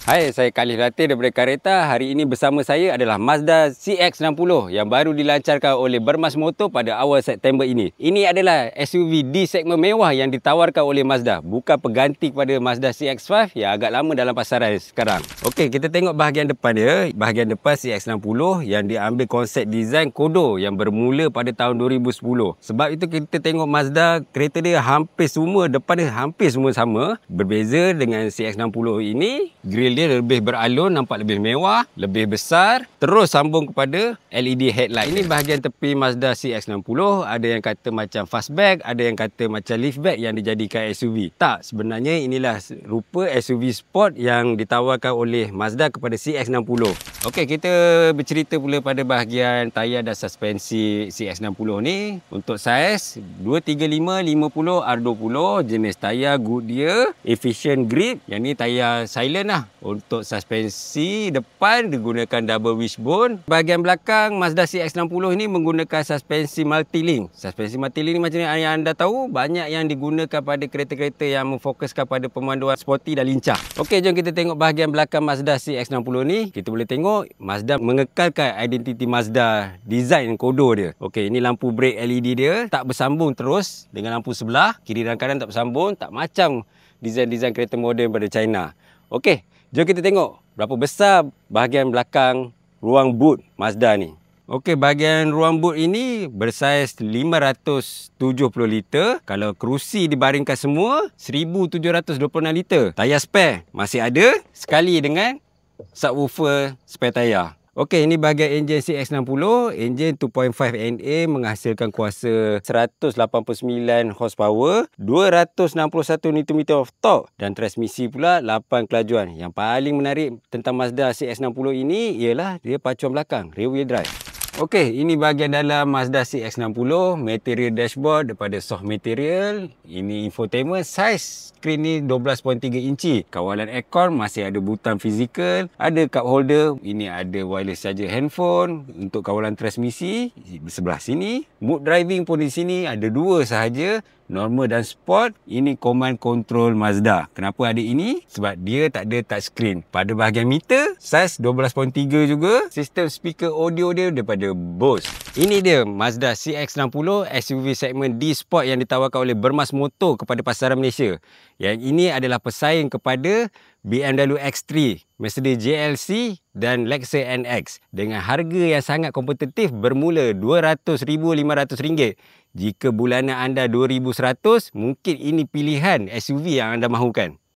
Hai, saya Khalif Latif daripada Kareta. Hari ini bersama saya adalah Mazda CX-60 yang baru dilancarkan oleh Bermas Motor pada awal September ini. Ini adalah SUV di segmen mewah yang ditawarkan oleh Mazda, bukan pengganti kepada Mazda CX-5 yang agak lama dalam pasaran sekarang. Okey, kita tengok bahagian depan dia. Bahagian depan CX-60 yang diambil konsep design kodo yang bermula pada tahun 2010. Sebab itu kita tengok Mazda, kereta dia hampir semua, depan dia hampir semua sama. Berbeza dengan CX-60 ini, grill dia lebih beralun, nampak lebih mewah, lebih besar. Terus sambung kepada LED headlight. Ini bahagian tepi Mazda CX-60. Ada yang kata macam fastback, ada yang kata macam liftback yang dijadikan SUV. Tak, sebenarnya inilah rupa SUV sport yang ditawarkan oleh Mazda kepada CX-60. Okey, kita bercerita pula pada bahagian tayar dan suspensi CX-60 ni. Untuk saiz 235 50 R20, jenis tayar Goodyear Efficient Grip. Yang ni tayar silent lah. Untuk suspensi depan digunakan double wishbone. Bahagian belakang Mazda CX-60 ni menggunakan suspensi multi-link. Suspensi multi-link ni macam yang anda tahu, banyak yang digunakan pada kereta-kereta yang memfokuskan pada pemanduan sporty dan lincah. Okey, jom kita tengok bahagian belakang Mazda CX-60 ni. Kita boleh tengok Mazda mengekalkan identiti Mazda, design kodo dia. Okey, ini lampu brake LED dia tak bersambung terus dengan lampu sebelah. Kiri dan kanan tak bersambung, tak macam design-design kereta moden pada China. Okey, jom kita tengok berapa besar bahagian belakang ruang boot Mazda ni. Okey, bahagian ruang boot ini bersaiz 570 liter. Kalau kerusi dibaringkan semua, 1726 liter. Tayar spare masih ada, sekali dengan subwoofer spare tayar. Okey, ini bahagian enjin CX-60. Enjin 2.5 NA menghasilkan kuasa 189 horsepower, 261 Nm of torque dan transmisi pula 8 kelajuan. Yang paling menarik tentang Mazda CX-60 ini ialah dia pacuan belakang, rear wheel drive. Okey, ini bahagian dalam Mazda CX-60. Material dashboard daripada soft material. Ini infotainment. Saiz skrin ni 12.3 inci. Kawalan aircon masih ada butang fizikal. Ada cup holder. Ini ada wireless charger handphone. Untuk kawalan transmisi di sebelah sini. Mode driving pun di sini ada dua sahaja. Normal dan sport. Ini command control Mazda. Kenapa ada ini? Sebab dia tak ada touchscreen. Pada bahagian meter, saiz 12.3 juga. Sistem speaker audio dia daripada Bose. Ini dia Mazda CX-60 SUV segmen D-Sport yang ditawarkan oleh Bermas Motor kepada pasaran Malaysia. Yang ini adalah pesaing kepada BMW X3, Mercedes GLC dan Lexus NX dengan harga yang sangat kompetitif bermula RM200,500. Jika bulanan anda 2,100, mungkin ini pilihan SUV yang anda mahukan.